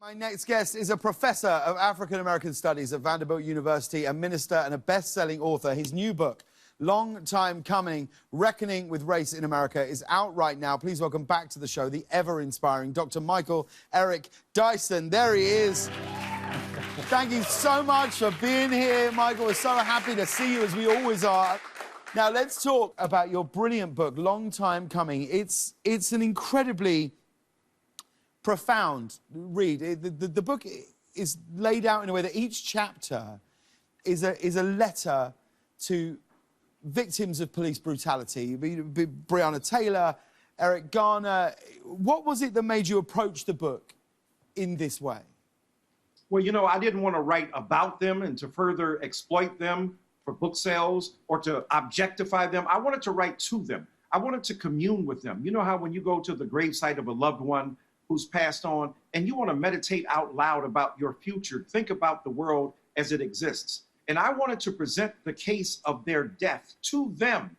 My next guest is a professor of African American Studies at Vanderbilt University, a minister and a best-selling author. His new book, Long Time Coming, Reckoning with Race in America, is out right now. Please welcome back to the show the ever-inspiring Dr. Michael Eric Dyson. There he is. Thank you so much for being here, Michael. We're so happy to see you, as we always are. Now, let's talk about your brilliant book, Long Time Coming. It's an incredibly profound read. The book is laid out in a way that each chapter is a letter to victims of police brutality. Breonna Taylor, Eric Garner. What was it that made you approach the book in this way? Well, you know, I didn't want to write about them and to further exploit them for book sales or to objectify them. I wanted to write to them. I wanted to commune with them. You know how when you go to the gravesite of a loved one who's passed on and you want to meditate out loud about your future, think about the world as it exists. And I wanted to present the case of their death to them,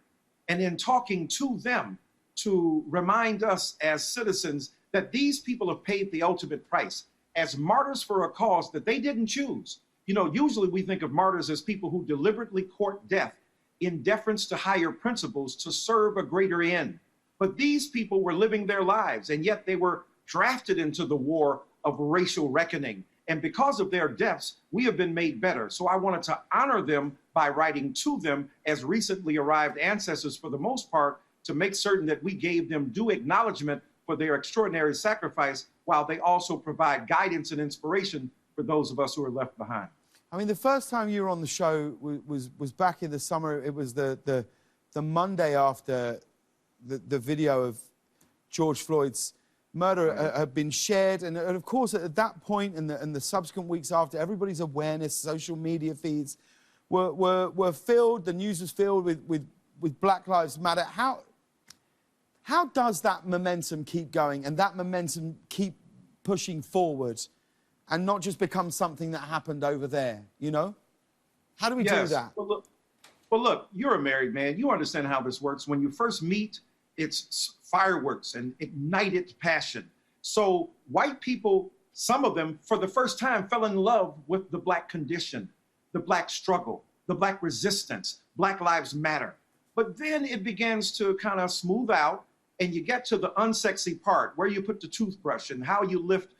and in talking to them to remind us as citizens that these people have paid the ultimate price as martyrs for a cause that they didn't choose. You know, usually we think of martyrs as people who deliberately court death in deference to higher principles to serve a greater end. But these people were living their lives, and yet they were drafted into the war of racial reckoning. And because of their deaths, we have been made better. So I wanted to honor them by writing to them as recently arrived ancestors, for the most part, to make certain that we gave them due acknowledgement for their extraordinary sacrifice, while they also provide guidance and inspiration for those of us who are left behind. I mean, the first time you were on the show was back in the summer. It was the Monday after the video of George Floyd's murder had been shared, and of course at that point and the subsequent weeks after, everybody's awareness, social media feeds were filled. The news was filled with Black Lives Matter. How does that momentum keep going and that momentum keep pushing forward and not just become something that happened over there, you know? How do we do that? Well, look, you're a married man. You understand how this works. When you first meet, it's fireworks and ignited passion. So white people, some of them, for the first time, fell in love with the Black condition, the Black struggle, the Black resistance, Black Lives Matter. But then it begins to kind of smooth out, and you get to the unsexy part, where you put the toothbrush and how you lift,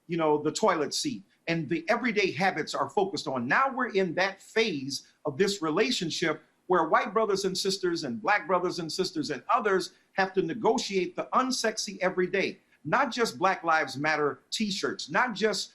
you know, the toilet seat, and the everyday habits are focused on. Now we're in that phase of this relationship where white brothers and sisters and Black brothers and sisters and others have to negotiate the unsexy every day. Not just Black Lives Matter t-shirts, not just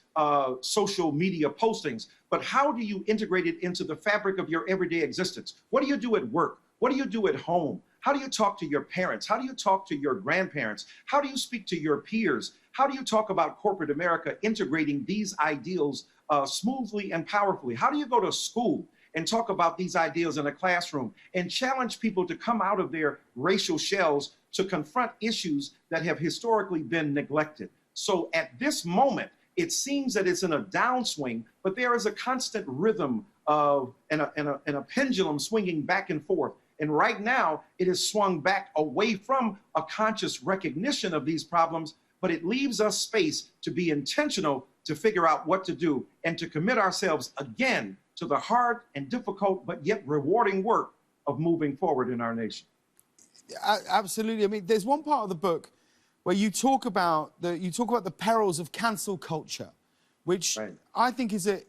social media postings, but how do you integrate it into the fabric of your everyday existence? What do you do at work? What do you do at home? How do you talk to your parents? How do you talk to your grandparents? How do you speak to your peers? How do you talk about corporate America integrating these ideals smoothly and powerfully? How do you go to school and talk about these ideals in a classroom and challenge people to come out of their racial shells to confront issues that have historically been neglected? So at this moment, it seems that it's in a downswing, but there is a constant rhythm of and a pendulum swinging back and forth. And right now, it has swung back away from a conscious recognition of these problems, but it leaves us space to be intentional, to figure out what to do, and to commit ourselves again to the hard and difficult but yet rewarding work of moving forward in our nation. Absolutely. I mean, there's one part of the book where you talk about the perils of cancel culture, which I think is a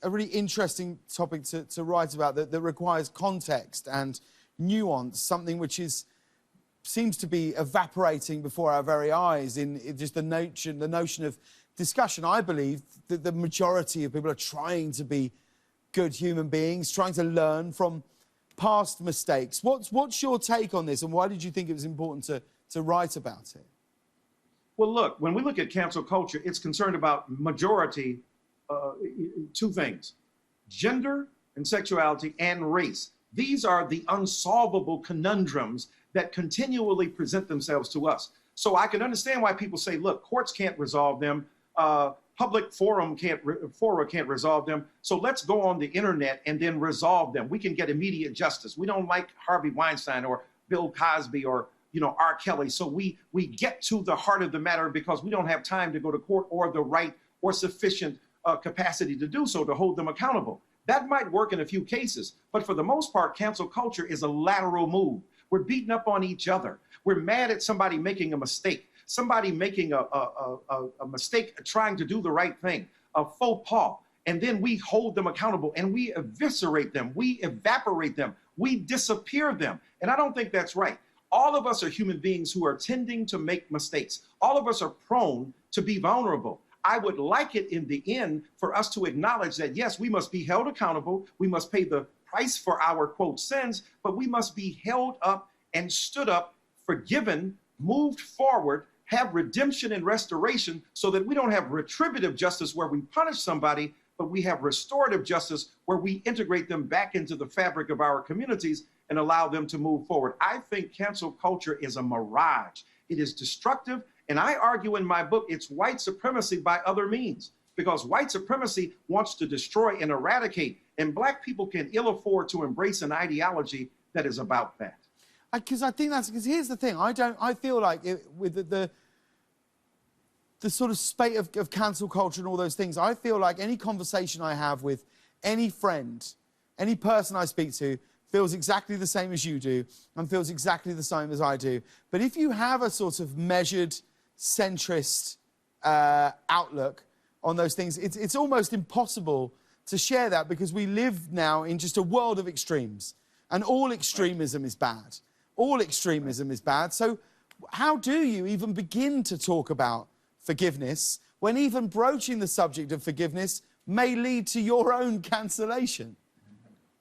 really interesting topic to write about, that requires context and nuance, something which seems to be evaporating before our very eyes in just the notion of discussion. I believe that the majority of people are trying to be good human beings, trying to learn from past mistakes. What's your take on this, and why did you think it was important to write about it? Well, look, when we look at cancel culture, it's concerned about majority, two things: gender and sexuality and race. These are the unsolvable conundrums that continually present themselves to us. So I can understand why people say, look, courts can't resolve them, public fora can't resolve them, so let's go on the internet and then resolve them. We can get immediate justice. We don't like Harvey Weinstein or Bill Cosby or, you know, R. Kelly, so we get to the heart of the matter because we don't have time to go to court or the right or sufficient capacity to do so, to hold them accountable. That might work in a few cases, but for the most part, cancel culture is a lateral move. We're beating up on each other. We're mad at somebody making a mistake, somebody making a mistake trying to do the right thing, a faux pas, and then we hold them accountable and we eviscerate them, we evaporate them, we disappear them. And I don't think that's right. All of us are human beings who are tending to make mistakes. All of us are prone to be vulnerable. I would like it in the end for us to acknowledge that, yes, we must be held accountable. We must pay the price for our, quote, sins, but we must be held up and stood up, forgiven, moved forward, have redemption and restoration so that we don't have retributive justice where we punish somebody, but we have restorative justice where we integrate them back into the fabric of our communities and allow them to move forward. I think cancel culture is a mirage. It is destructive. And I argue in my book, it's white supremacy by other means, because white supremacy wants to destroy and eradicate, and Black people can ill afford to embrace an ideology that is about that. Because I think that's, because here's the thing, I feel like with the sort of spate of cancel culture and all those things, I feel like any conversation I have with any friend, any person I speak to, feels exactly the same as you do and feels exactly the same as I do. But if you have a sort of measured, centrist outlook on those things, it's almost impossible to share that, because we live now in just a world of extremes, and all extremism is bad. All extremism is bad. So how do you even begin to talk about forgiveness when even broaching the subject of forgiveness may lead to your own cancellation?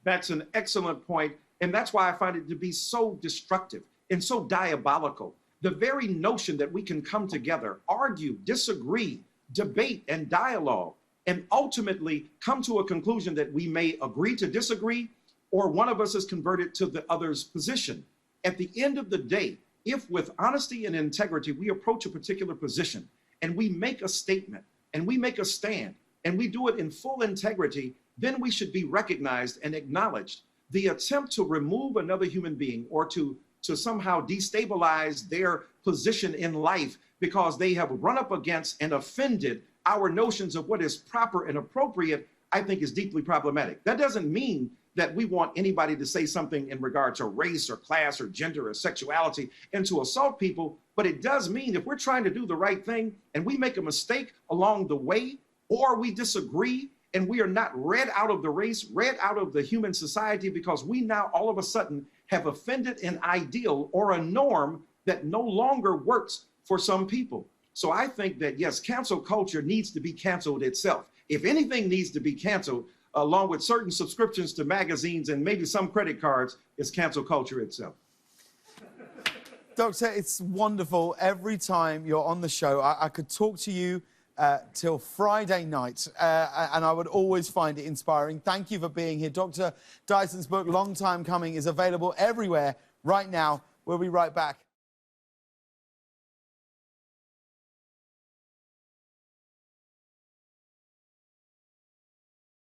That's an excellent point, and that's why I find it to be so destructive and so diabolical. The very notion that we can come together, argue, disagree, debate, and dialogue, and ultimately come to a conclusion that we may agree to disagree, or one of us is converted to the other's position. At the end of the day, if with honesty and integrity we approach a particular position and we make a statement and we make a stand and we do it in full integrity, then we should be recognized and acknowledged. The attempt to remove another human being or to somehow destabilize their position in life because they have run up against and offended our notions of what is proper and appropriate, I think is deeply problematic. That doesn't mean that we want anybody to say something in regard to race or class or gender or sexuality and to assault people, but it does mean if we're trying to do the right thing and we make a mistake along the way, or we disagree and we are not read out of the race, read out of the human society because we now all of a sudden have offended an ideal or a norm that no longer works for some people. So I think that, yes, cancel culture needs to be canceled itself. If anything needs to be canceled, along with certain subscriptions to magazines and maybe some credit cards, is cancel culture itself. Doctor, it's wonderful. Every time you're on the show, I could talk to you till Friday night, and I would always find it inspiring. Thank you for being here. Dr. Dyson's book, Long Time Coming, is available everywhere right now. We'll be right back.